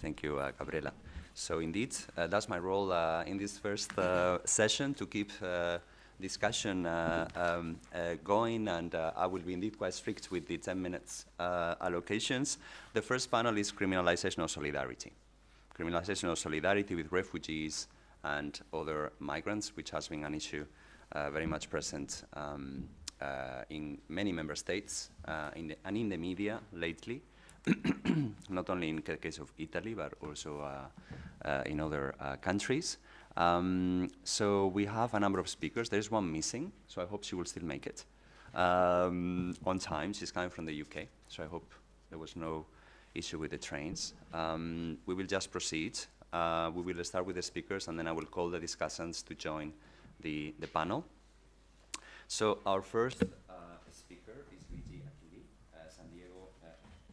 Thank you, Gabriela. So indeed, that's my role in this first session, to keep discussion going, and I will be indeed quite strict with the 10 minutes allocations. The first panel is criminalization of solidarity. Criminalization of solidarity with refugees and other migrants, which has been an issue very much present in many member states and in the media lately, not only in the case of Italy, but also in other countries. So we have a number of speakers. There's one missing, so I hope she will still make it on time. She's coming from the UK, so I hope there was no issue with the trains. We will just proceed. We will start with the speakers, and then I will call the discussants to join the panel. So our first speaker is Luigi Achilli, San Diego.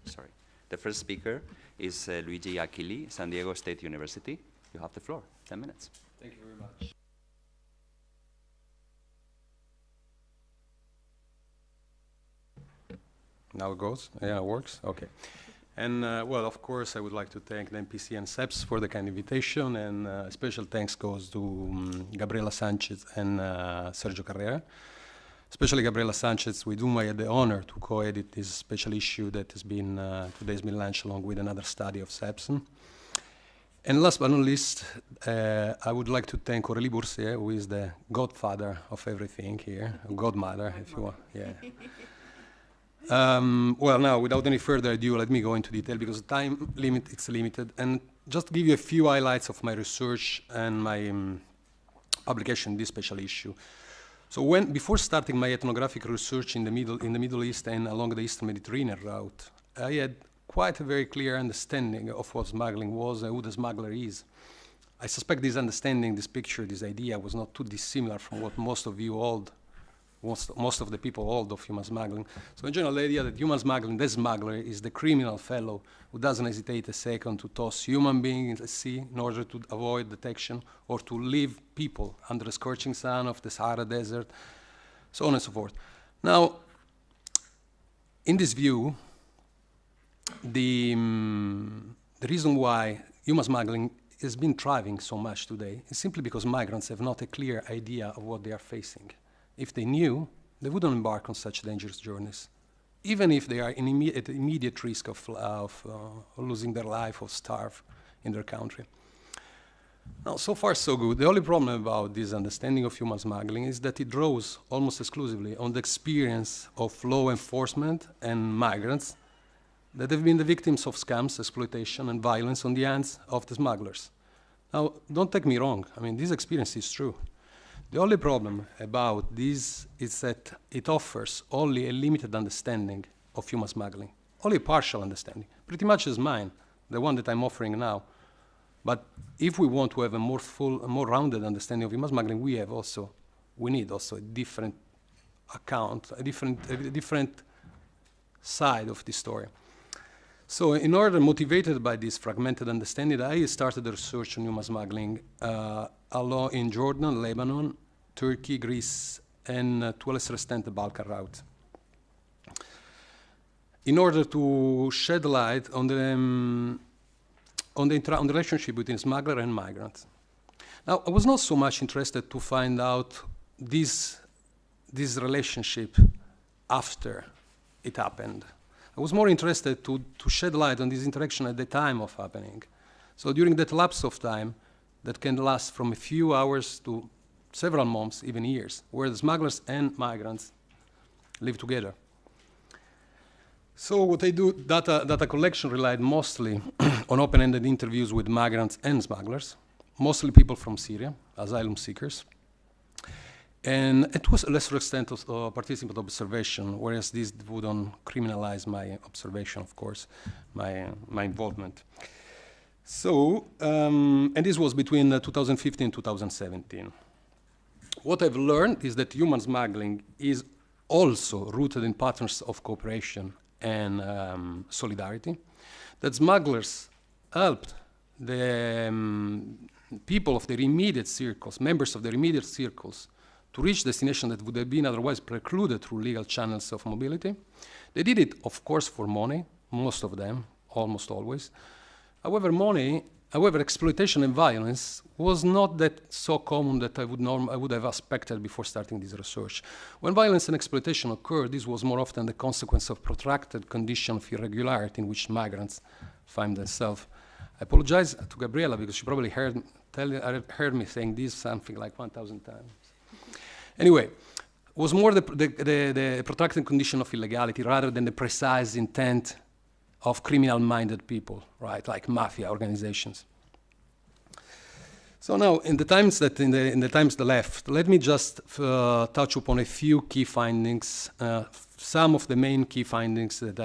Sorry, the first speaker is Luigi Achilli, San Diego State University. You have the floor. 10 minutes. Thank you very much. Now it goes? Yeah, it works? Okay. And, well, of course, I would like to thank the MPC and CEPS for the kind invitation, and special thanks goes to Gabriela Sanchez and Sergio Carrera. Especially Gabriela Sanchez, with whom I had the honor to co-edit this special issue that has been, today's been launched along with another study of CEPS. And last but not least, I would like to thank Aurélie Boursier, who is the godfather of everything here, godmother, if you want, yeah. Well, now, without any further ado, let me go into detail, because the time limit, it's limited, and just to give you a few highlights of my research and my publication in this special issue. So before starting my ethnographic research in the Middle East and along the Eastern Mediterranean route, I had quite a very clear understanding of what smuggling was and who the smuggler is. I suspect this understanding, this picture, this idea was not too dissimilar from what most of you hold, most of the people hold of human smuggling. So in general, the idea that human smuggling, the smuggler, is the criminal fellow who doesn't hesitate a second to toss human beings in the sea in order to avoid detection, or to leave people under the scorching sun of the Sahara Desert, so on and so forth. Now, in this view, the reason why human smuggling has been thriving so much today is simply because migrants have not a clear idea of what they are facing. If they knew, they wouldn't embark on such dangerous journeys, even if they are at immediate risk of losing their life or starve in their country. Now, so far so good. The only problem about this understanding of human smuggling is that it draws almost exclusively on the experience of law enforcement and migrants that have been the victims of scams, exploitation, and violence on the hands of the smugglers. Now, don't take me wrong. I mean, this experience is true. The only problem about this is that it offers only a limited understanding of human smuggling, only a partial understanding, pretty much as mine, the one that I'm offering now. But if we want to have a more full, a more rounded understanding of human smuggling, we need also a different account, a different side of the story. So in order, motivated by this fragmented understanding, I started the research on human smuggling in Jordan, Lebanon, Turkey, Greece, and to a lesser extent the Balkan route, in order to shed light on the relationship between smuggler and migrant. Now, I was not so much interested to find out this relationship after it happened. I was more interested to shed light on this interaction at the time of happening. So during that lapse of time, that can last from a few hours to several months, even years, where the smugglers and migrants live together. So what I do, data collection relied mostly on open-ended interviews with migrants and smugglers, mostly people from Syria, asylum seekers. And it was a lesser extent of participant observation, whereas this wouldn't criminalize my observation, of course, my involvement. So, and this was between 2015 and 2017. What I've learned is that human smuggling is also rooted in patterns of cooperation and solidarity, that smugglers helped the people of their immediate circles, members of their immediate circles, to reach destinations that would have been otherwise precluded through legal channels of mobility. They did it, of course, for money, most of them, almost always. However, exploitation and violence was not that so common that I would have expected before starting this research. When violence and exploitation occurred, this was more often the consequence of protracted condition of irregularity in which migrants find themselves. I apologize to Gabriela because she probably heard me saying this something like 1,000 times. Anyway, it was more the protracted condition of illegality rather than the precise intent of criminal-minded people, right, like mafia organizations. So now, in the times left, let me just touch upon a few key findings, some of the main key findings that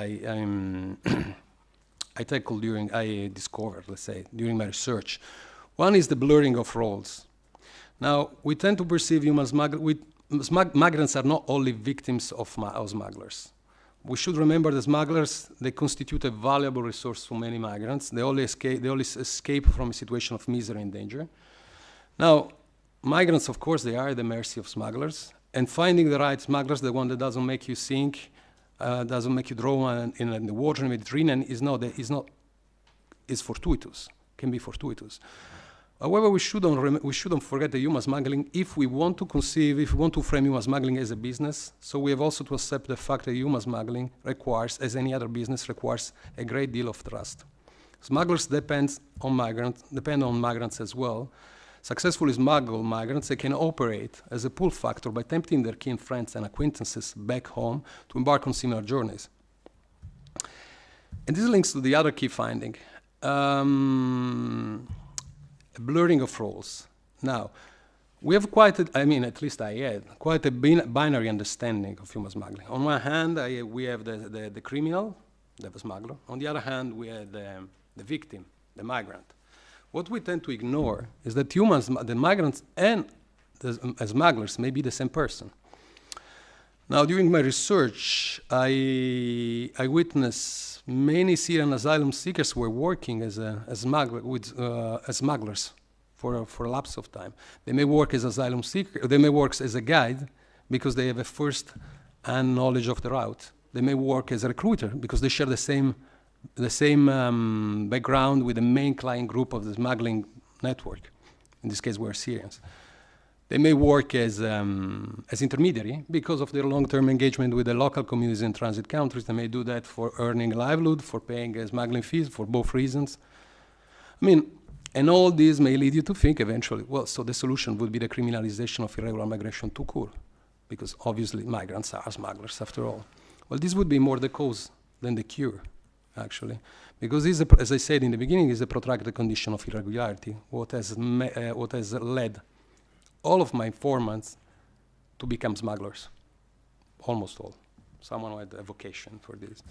I tackled I discovered, let's say, during my research. One is the blurring of roles. Now, we tend to perceive human migrants are not only victims of smugglers. We should remember that smugglers, they constitute a valuable resource for many migrants. They only escape from a situation of misery and danger. Now, migrants, of course, they are at the mercy of smugglers. And finding the right smuggler, the one that doesn't make you sink, doesn't make you drown in the water in the Mediterranean, is fortuitous, can be fortuitous. However, we shouldn't forget the human smuggling if we want to frame human smuggling as a business. So we have also to accept the fact that human smuggling requires, as any other business, requires a great deal of trust. Smugglers depend on migrants as well. Successfully smuggled migrants, they can operate as a pull factor by tempting their kin, friends, and acquaintances back home to embark on similar journeys. And this links to the other key finding. Blurring of roles. Now, we have at least I had, quite a binary understanding of human smuggling. On one hand, we have the criminal, the smuggler. On the other hand, we have the victim, the migrant. What we tend to ignore is that the migrants and the smugglers may be the same person. Now, during my research, I witnessed many Syrian asylum seekers were working as smugglers for a lapse of time. They may work as asylum seekers, they may work as a guide because they have a first-hand knowledge of the route. They may work as a recruiter because they share the same background with the main client group of the smuggling network. In this case, we're Syrians. They may work as intermediary because of their long-term engagement with the local communities in transit countries. They may do that for earning a livelihood, for paying smuggling fees, for both reasons. And all these may lead you to think eventually, well, so the solution would be the criminalization of irregular migration to court, because obviously migrants are smugglers after all. Well, this would be more the cause than the cure, actually, because this, as I said in the beginning, is a protracted condition of irregularity, what has led all of my informants to become smugglers, almost all. Someone who had a vocation for this.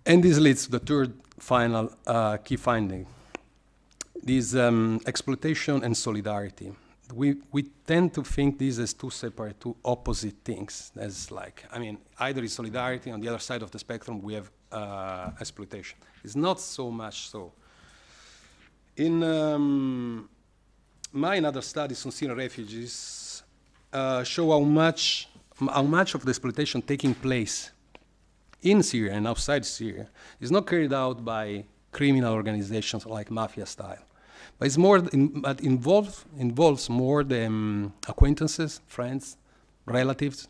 And this leads to the third final key finding. This exploitation and solidarity. We tend to think these as two opposite things. As either is solidarity, on the other side of the spectrum we have exploitation. It's not so much so. In my and other studies on Syrian refugees show how much of the exploitation taking place in Syria and outside Syria is not carried out by criminal organizations like mafia style, but it's more involves more the acquaintances, friends, relatives.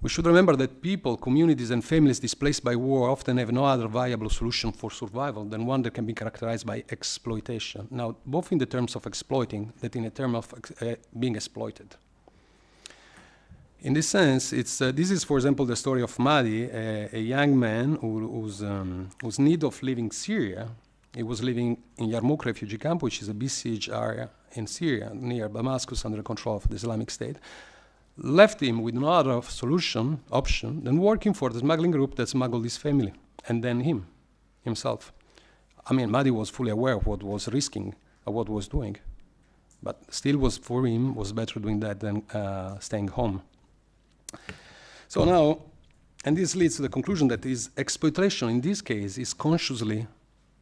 We should remember that people, communities, and families displaced by war often have no other viable solution for survival than one that can be characterized by exploitation. Now, both in the terms of exploiting, that in the term of being exploited. In this sense, this is, for example, the story of Mahdi, a young man whose need of leaving Syria. He was living in Yarmouk refugee camp, which is a besieged area in Syria, near Damascus, under the control of the Islamic State. Left him with no other option than working for the smuggling group that smuggled his family, and then himself. Mahdi was fully aware of what was risking, of what was doing, but still for him was better doing that than staying home. So now, and this leads to the conclusion that his exploitation in this case is consciously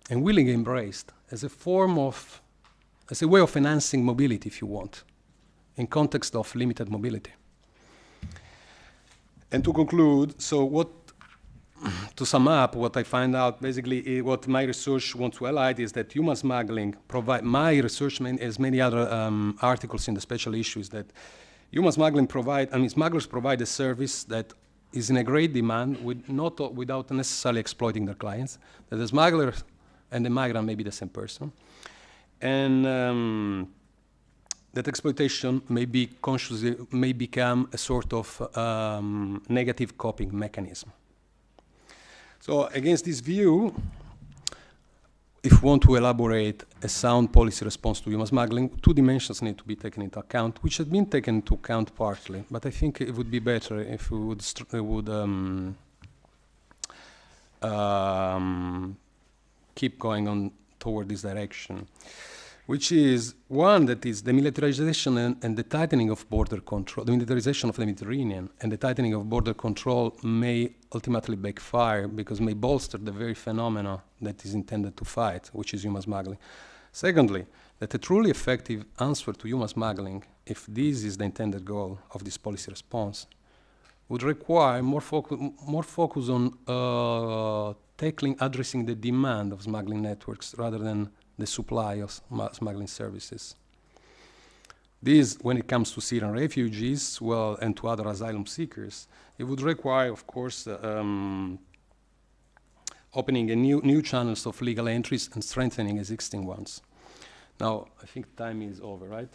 and willingly embraced as a way of enhancing mobility, if you want, in context of limited mobility. And to conclude, so what to sum up, what I find out, basically, what my research wants to highlight is that human smuggling my research, as many other articles in the special issues, that human smuggling smugglers provide a service that is in a great demand without necessarily exploiting their clients, that the smuggler and the migrant may be the same person, and that exploitation may become a sort of negative coping mechanism. So against this view, if we want to elaborate a sound policy response to human smuggling, two dimensions need to be taken into account, which have been taken into account partly, but I think it would be better if we would keep going on toward this direction, which is one that is the militarization and the tightening of border control. The militarization of the Mediterranean and the tightening of border control may ultimately backfire because may bolster the very phenomena that is intended to fight, which is human smuggling. Secondly, that a truly effective answer to human smuggling, if this is the intended goal of this policy response, would require more focus on addressing the demand of smuggling networks rather than the supply of smuggling services. This, when it comes to Syrian refugees, and to other asylum seekers, it would require, of course, opening a new channels of legal entries and strengthening existing ones. Now, I think time is over, right?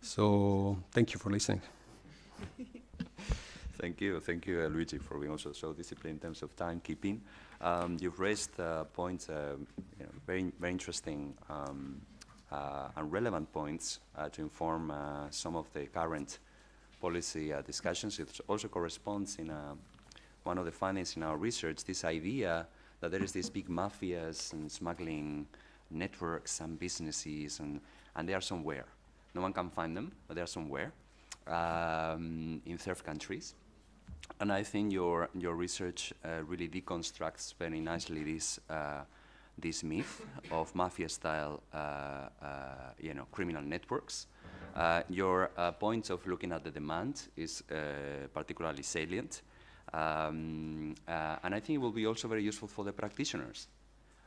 So, thank you for listening. Thank you, Luigi, for being also so disciplined in terms of timekeeping. You've raised points, very interesting and relevant points to inform some of the current policy discussions. It also corresponds in one of the findings in our research, this idea that there is these big mafias and smuggling networks and businesses, and they are somewhere. No one can find them, but they are somewhere in third countries. And I think your research really deconstructs very nicely this myth of mafia-style, criminal networks. Your point of looking at the demand is particularly salient, and I think it will be also very useful for the practitioners.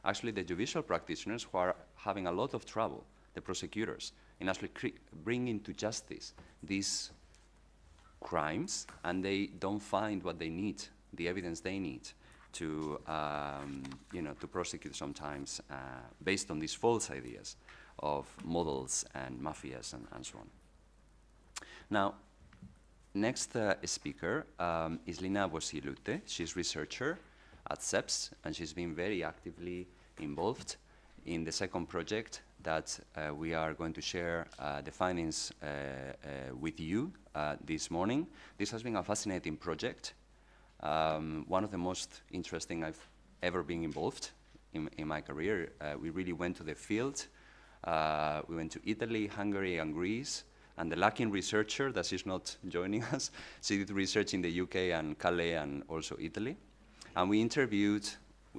Actually, the judicial practitioners who are having a lot of trouble, the prosecutors, in actually bringing to justice these crimes, and they don't find what they need, the evidence they need to, to prosecute sometimes based on these false ideas of models and mafias and so on. Now, next speaker is Lina Vosyliūtė. She's researcher at CEPS, and she's been very actively involved in the second project that we are going to share the findings with you this morning. This has been a fascinating project, one of the most interesting I've ever been involved in my career. We really went to the field. We went to Italy, Hungary, and Greece. And the lacking researcher that she's not joining us, she did research in the UK and Calais and also Italy. And we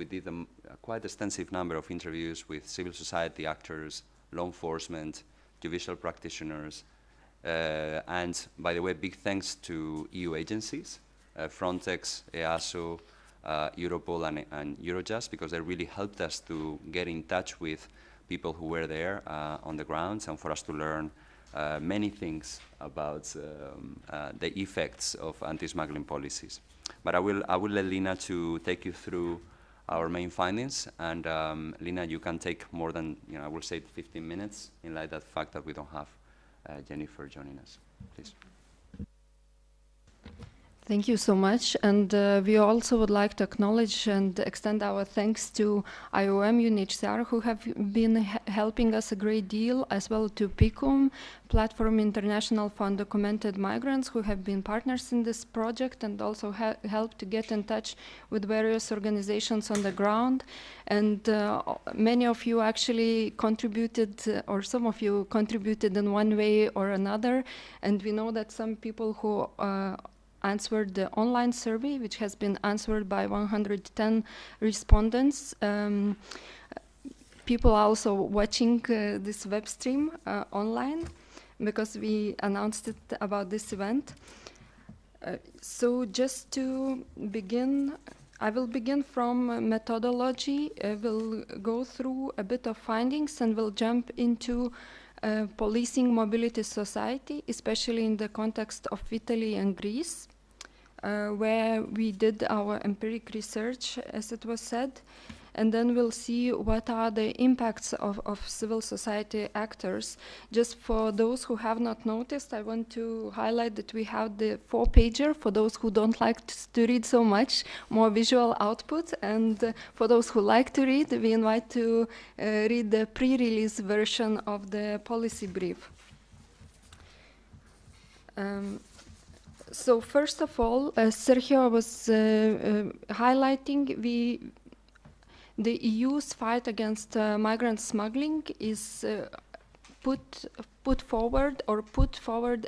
did a quite extensive number of interviews with civil society actors, law enforcement, judicial practitioners, and by the way, big thanks to EU agencies, Frontex, EASO, Europol, and Eurojust, because they really helped us to get in touch with people who were there on the ground, and for us to learn many things about the effects of anti-smuggling policies. But I will let Lina to take you through our main findings, and Lina, you can take more than, I will say 15 minutes in light of the fact that we don't have Jennifer joining us. Please. Thank you so much, and we also would like to acknowledge and extend our thanks to IOM, UNHCR, who have been helping us a great deal, as well to PICUM, Platform International for Undocumented Migrants, who have been partners in this project and also helped to get in touch with various organizations on the ground. And many of you actually contributed, or some of you contributed in one way or another, and we know that some people who answered the online survey, which has been answered by 110 respondents. People are also watching this web stream online because we announced it about this event. So just to begin, I will begin from methodology. We'll go through a bit of findings and we'll jump into policing mobility society, especially in the context of Italy and Greece, where we did our empiric research, as it was said. And then we'll see what are the impacts of civil society actors. Just for those who have not noticed, I want to highlight that we have the 4-pager for those who don't like to read so much, more visual output. And for those who like to read, we invite to read the pre-release version of the policy brief. So first of all, as Sergio was highlighting, the EU's fight against migrant smuggling is put forward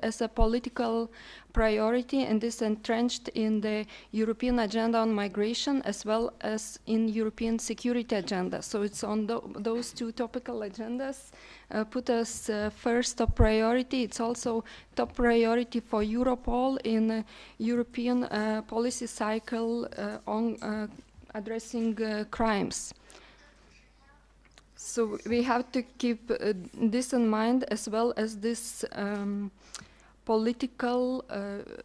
as a political priority, and is entrenched in the European agenda on migration as well as in European security agenda. So it's on those two topical agendas put as first top priority. It's also top priority for Europol in European policy cycle on addressing crimes. So we have to keep this in mind, as well as this political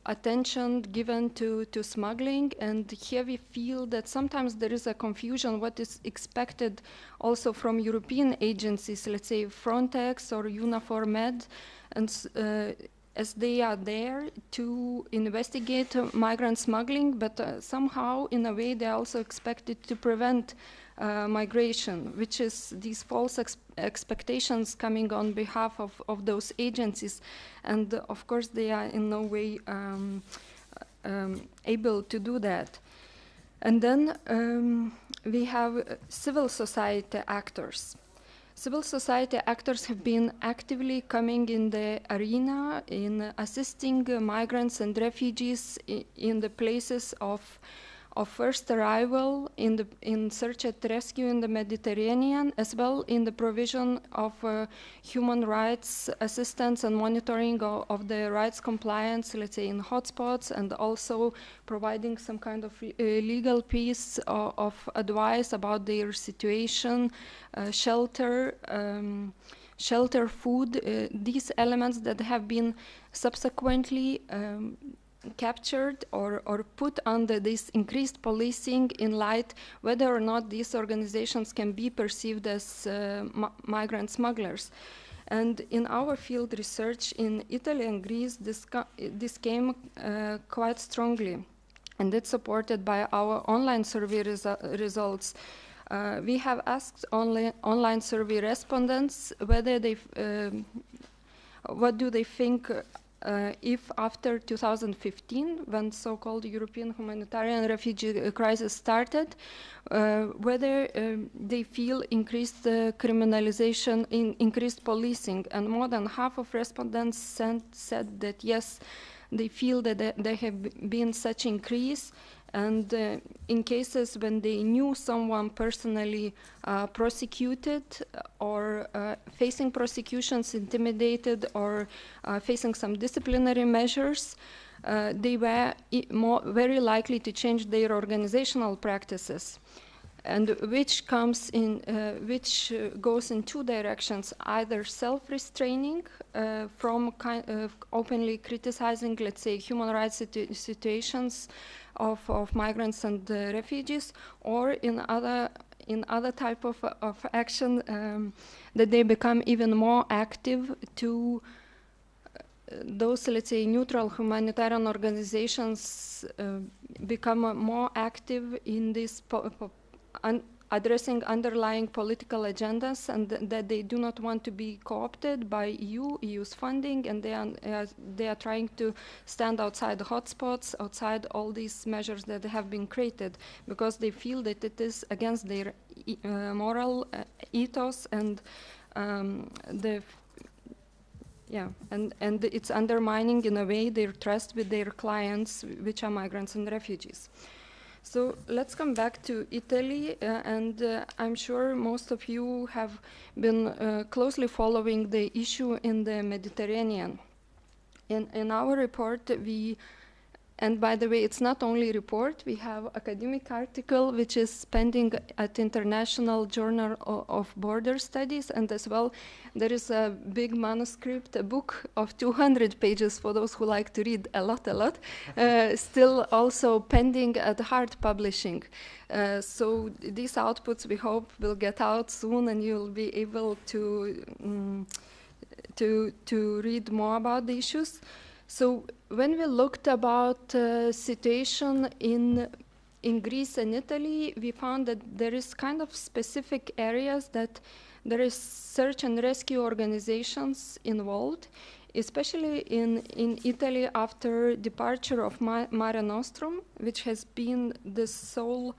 attention given to smuggling. And here we feel that sometimes there is a confusion what is expected also from European agencies, let's say Frontex or UNAFOR-Med, and as they are there to investigate migrant smuggling, but somehow in a way they are also expected to prevent migration, which is these false expectations coming on behalf of those agencies. And of course they are in no way able to do that. And then we have civil society actors. Civil society actors have been actively coming in the arena in assisting migrants and refugees in the places of first arrival, in search and rescue in the Mediterranean, as well in the provision of human rights assistance and monitoring of the rights compliance, let's say in hotspots, and also providing some kind of legal piece of advice about their situation, shelter, food, these elements that have been subsequently captured or put under this increased policing in light whether or not these organizations can be perceived as migrant smugglers. And in our field research in Italy and Greece, this came quite strongly, and it's supported by our online survey results. We have asked online survey respondents whether they what do they think if after 2015, when so-called European humanitarian refugee crisis started, whether they feel increased criminalization, increased policing, and more than half of respondents said that yes, they feel that there have been such increase. And in cases when they knew someone personally prosecuted or facing prosecutions, intimidated, or facing some disciplinary measures, they were very likely to change their organizational practices. And which comes in, which goes in two directions: either self-restraining from openly criticizing, let's say, human rights situations of migrants and refugees, or in other type of action that they become even more active to those, let's say, neutral humanitarian organizations become more active in this addressing underlying political agendas, and that they do not want to be co-opted by EU's funding, and they are trying to stand outside the hotspots, outside all these measures that have been created, because they feel that it is against their moral ethos and and it's undermining in a way their trust with their clients, which are migrants and refugees. So let's come back to Italy, and I'm sure most of you have been closely following the issue in the Mediterranean. In our report, we And by the way, it's not only report. We have academic article, which is pending at International Journal of Border Studies. And as well, there is a big manuscript, a book of 200 pages for those who like to read a lot, still also pending at Hard Publishing. So these outputs, we hope, will get out soon, and you'll be able to read more about the issues. So when we looked about situation in Greece and Italy, we found that there is kind of specific areas that there is search and rescue organizations involved, especially in Italy after departure of Mare Nostrum, which has been the sole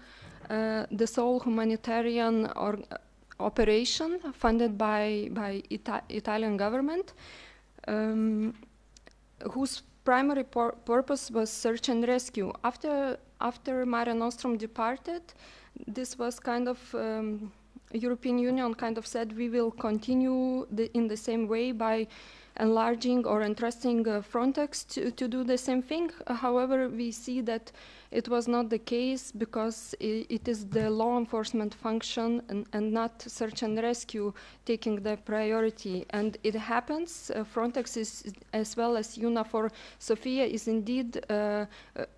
humanitarian operation funded by Italian government, whose primary purpose was search and rescue. After Mare Nostrum departed, this was kind of European Union kind of said we will continue in the same way by enlarging or entrusting Frontex to do the same thing. However, we see that it was not the case because it is the law enforcement function and not search and rescue taking the priority. And it happens, Frontex is, as well as EUNAVFOR Sophia, is indeed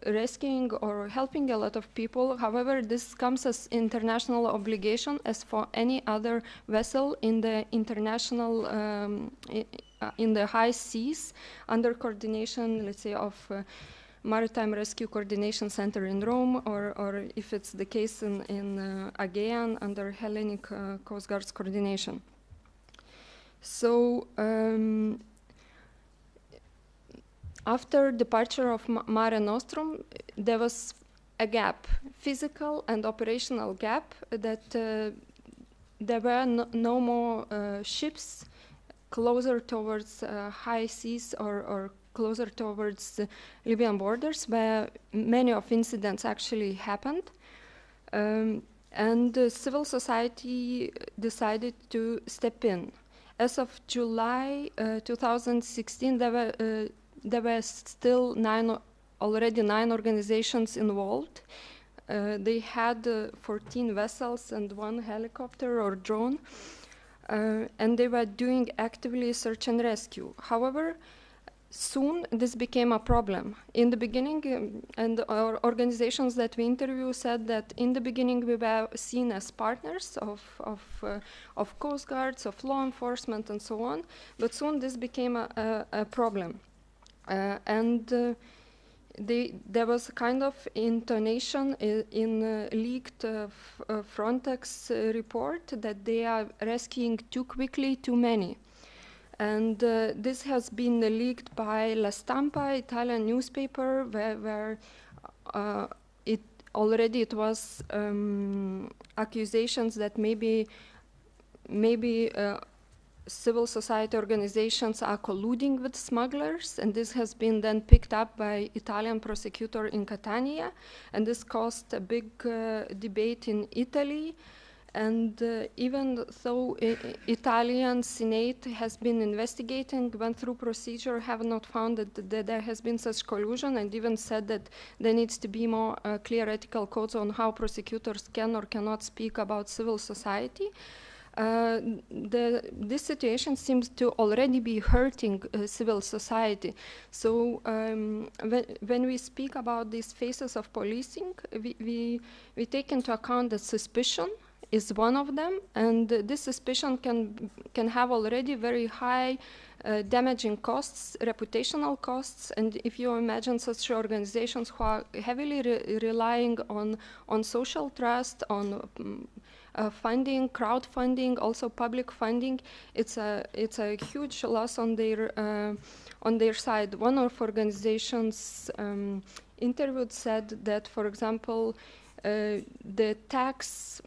rescuing or helping a lot of people. However, this comes as international obligation as for any other vessel in the international in the high seas under coordination, let's say, of Maritime Rescue Coordination Center in Rome, or if it's the case in Aegean under Hellenic Coast Guard's coordination. So after departure of Mare Nostrum, there was a gap, physical and operational gap, that there were no more ships closer towards high seas or closer towards the Libyan borders, where many of incidents actually happened. And civil society decided to step in. As of July 2016, there were still already nine organizations involved. They had 14 vessels and 1 helicopter or drone. And they were doing actively search and rescue. However, soon this became a problem. In the beginning, and our organizations that we interviewed said that in the beginning we were seen as partners of Coast Guards, of law enforcement, and so on. But soon this became a problem. There was a kind of intonation in leaked Frontex report that they are rescuing too quickly too many. And this has been leaked by La Stampa, Italian newspaper, where it was accusations that maybe civil society organizations are colluding with smugglers, and this has been then picked up by Italian prosecutor in Catania, and this caused a big debate in Italy. And even though Italian Senate has been investigating, went through procedure, have not found that there has been such collusion, and even said that there needs to be more clear ethical codes on how prosecutors can or cannot speak about civil society. This situation seems to already be hurting civil society. So when we speak about these phases of policing, we take into account that suspicion is one of them, and this suspicion can have already very high damaging costs, reputational costs. And if you imagine such organizations who are heavily relying on social trust, on funding, crowdfunding, also public funding, it's a huge loss on their side. One of organizations interviewed said that, for example, the tax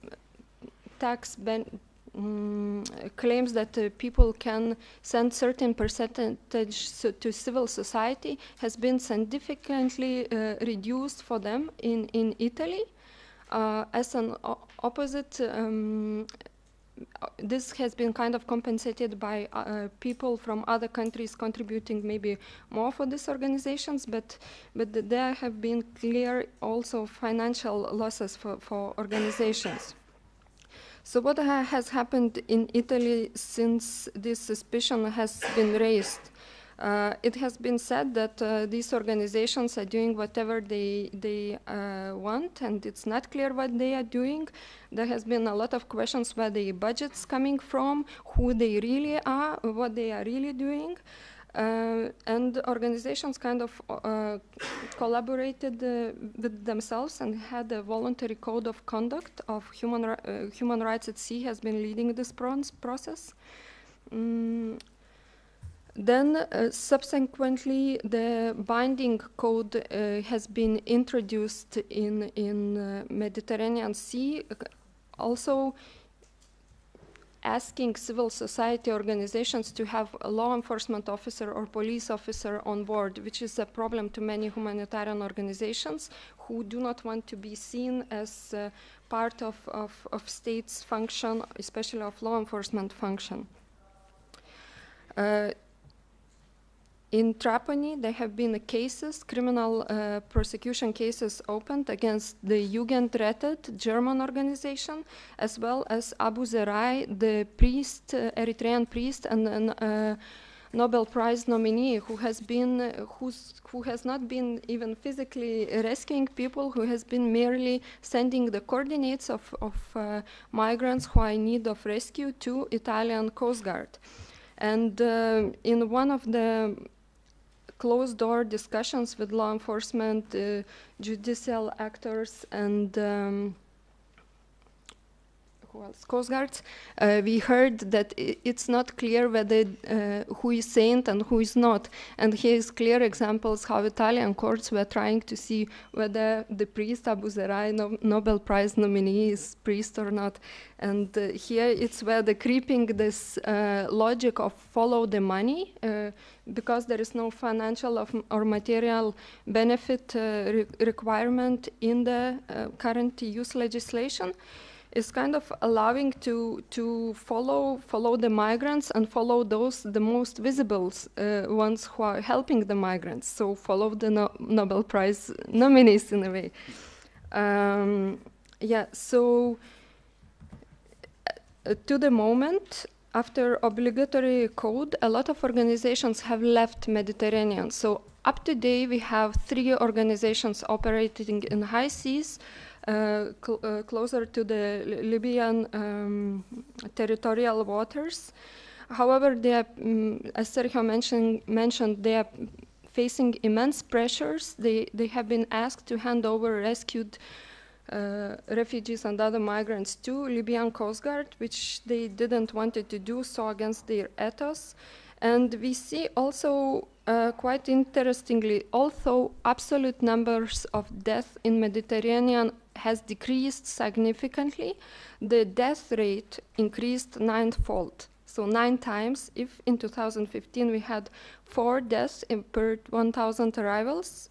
claims that people can send certain percentage to civil society has been significantly reduced for them in Italy. As an opposite, this has been kind of compensated by people from other countries contributing maybe more for these organizations, but there have been clear also financial losses for organizations. So what has happened in Italy since this suspicion has been raised? It has been said that these organizations are doing whatever they want, and it's not clear what they are doing. There has been a lot of questions where the budget's coming from, who they really are, what they are really doing. And organizations kind of collaborated with themselves and had a voluntary code of conduct of human rights at sea has been leading this process. Then subsequently the binding code has been introduced in Mediterranean Sea, also asking civil society organizations to have a law enforcement officer or police officer on board, which is a problem to many humanitarian organizations who do not want to be seen as part of state's function, especially of law enforcement function. In Trapani, there have been cases, criminal prosecution cases opened against the Jugendrettet German organization, as well as Abu Zerai, the priest, Eritrean priest, and a Nobel Prize nominee who has not been even physically rescuing people, who has been merely sending the coordinates of migrants who are in need of rescue to Italian Coast Guard. And in one of the closed-door discussions with law enforcement, judicial actors, and Coast Guards, we heard that it's not clear whether who is saint and who is not. And here is clear examples how Italian courts were trying to see whether the priest Abu Zerai, Nobel Prize nominee, is priest or not. And here it's where the creeping this logic of follow the money, because there is no financial or material benefit requirement in the current use legislation, is kind of allowing to follow the migrants and follow the most visible ones who are helping the migrants. So follow the Nobel Prize nominees in a way. So to the moment, after obligatory code, a lot of organizations have left Mediterranean. So up to date, we have 3 organizations operating in high seas, closer to the Libyan territorial waters. However, they are, as Sergio mentioned, they are facing immense pressures. They have been asked to hand over rescued refugees and other migrants to Libyan Coast Guard, which they didn't want to do so against their ethos. And we see also, quite interestingly, although absolute numbers of deaths in Mediterranean has decreased significantly, the death rate increased 9-fold. So 9 times. If in 2015 we had 4 deaths per 1,000 arrivals,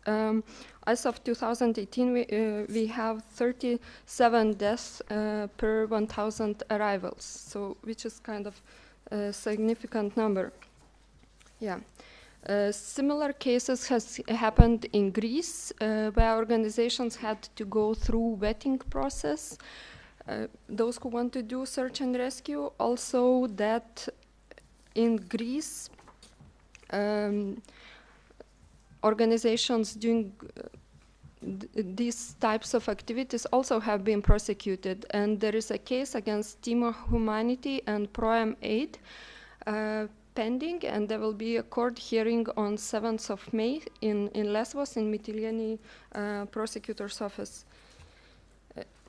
as of 2018 we have 37 deaths per 1,000 arrivals. So which is kind of a significant number. Yeah. Similar cases has happened in Greece, where organizations had to go through vetting process. Those who want to do search and rescue, also that in Greece, organizations doing these types of activities also have been prosecuted. And there is a case against Team of Humanity and Pro-Am Aid, pending, and there will be a court hearing on 7th of May in Lesbos, in Mytilene prosecutor's office.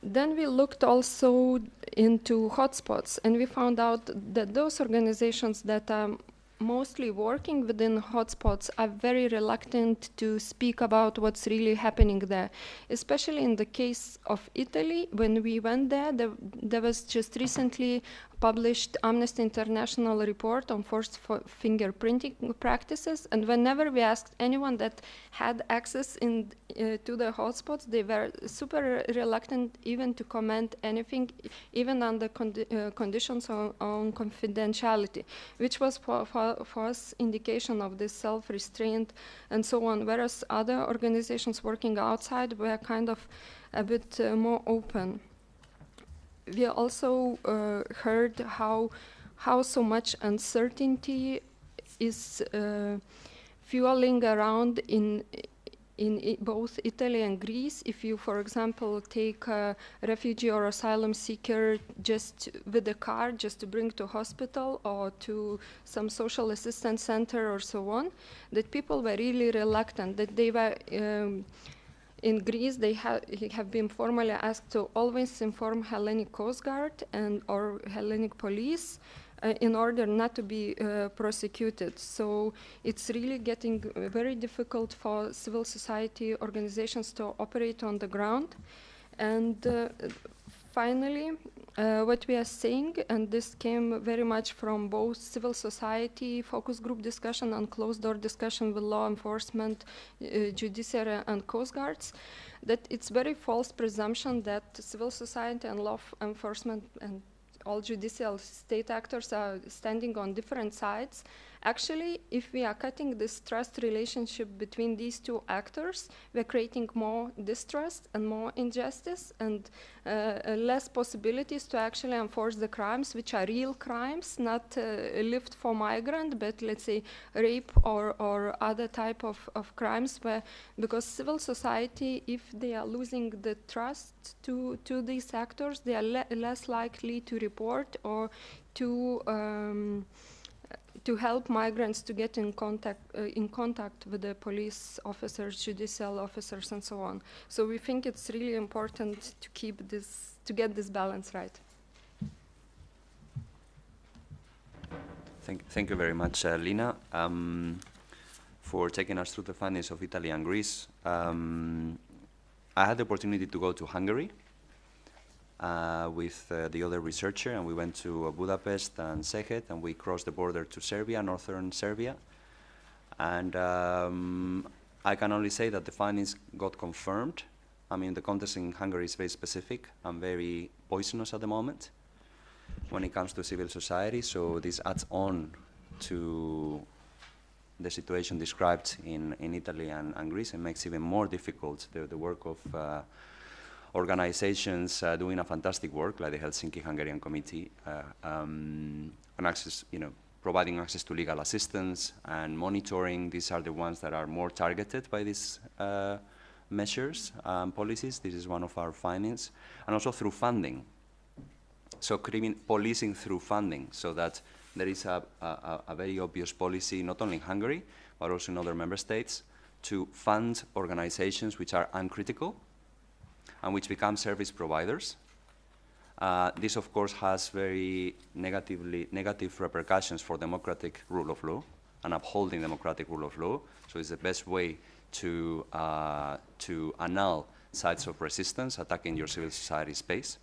Then we looked also into hotspots, and we found out that those organizations that are mostly working within hotspots are very reluctant to speak about what's really happening there. Especially in the case of Italy, when we went there, there was just recently published Amnesty International report on forced fingerprinting practices, and whenever we asked anyone that had access to the hotspots, they were super reluctant even to comment anything, even on the conditions on confidentiality, which was for us indication of this self-restraint and so on, whereas other organizations working outside were kind of a bit more open. We also heard how so much uncertainty is fueling around in both Italy and Greece. If you, for example, take a refugee or asylum seeker just with a car just to bring to hospital or to some social assistance center or so on, that people were really reluctant, that they were in Greece, they have been formally asked to always inform Hellenic Coast Guard or Hellenic police in order not to be prosecuted. So it's really getting very difficult for civil society organizations to operate on the ground. And finally, what we are saying, and this came very much from both civil society focus group discussion and closed door discussion with law enforcement, judiciary and coast guards, that it's very false presumption that civil society and law enforcement and all judicial state actors are standing on different sides. Actually, if we are cutting this trust relationship between these two actors, we're creating more distrust and more injustice and less possibilities to actually enforce the crimes, which are real crimes, not lived for migrant, but let's say rape or other type of crimes, because civil society, if they are losing the trust to these actors, they are less likely to report or to help migrants to get in contact with the police officers, judicial officers, and so on. So we think it's really important to keep this, to get this balance right. Thank you very much, Lina, for taking us through the findings of Italy and Greece. I had the opportunity to go to Hungary with the other researcher, and we went to Budapest and Szeged, and we crossed the border to Serbia, northern Serbia. And I can only say that the findings got confirmed. I mean, the context in Hungary is very specific and very poisonous at the moment when it comes to civil society, so this adds on to the situation described in Italy and Greece and makes even more difficult the work of organizations doing a fantastic work, like the Helsinki Hungarian Committee, and access, providing access to legal assistance and monitoring. These are the ones that are more targeted by these measures and policies. This is one of our findings. And also through funding. So policing through funding, so that there is a very obvious policy, not only in Hungary, but also in other member states, to fund organizations which are uncritical and which become service providers. This, of course, has very negative repercussions for democratic rule of law and upholding democratic rule of law. So it's the best way to annul sites of resistance, attacking your civil society space.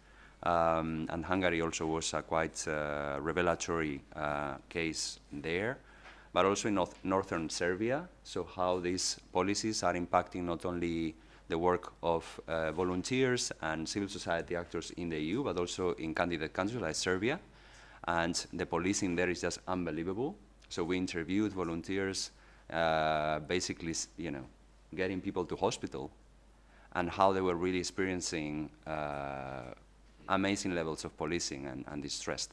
And Hungary also was a quite revelatory case there, but also in northern Serbia, so how these policies are impacting not only the work of volunteers and civil society actors in the EU, but also in candidate countries like Serbia. And the policing there is just unbelievable. So we interviewed volunteers, basically, getting people to hospital, and how they were really experiencing amazing levels of policing and distress.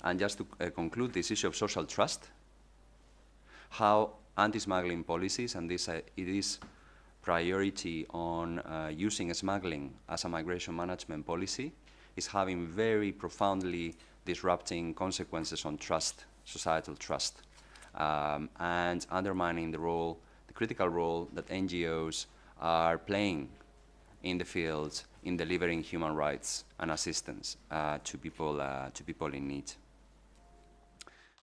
And just to conclude this issue of social trust, how anti-smuggling policies, and it is priority on using smuggling as a migration management policy, is having very profoundly disrupting consequences on trust, societal trust, and undermining the critical role that NGOs are playing in the field in delivering human rights and assistance to people in need.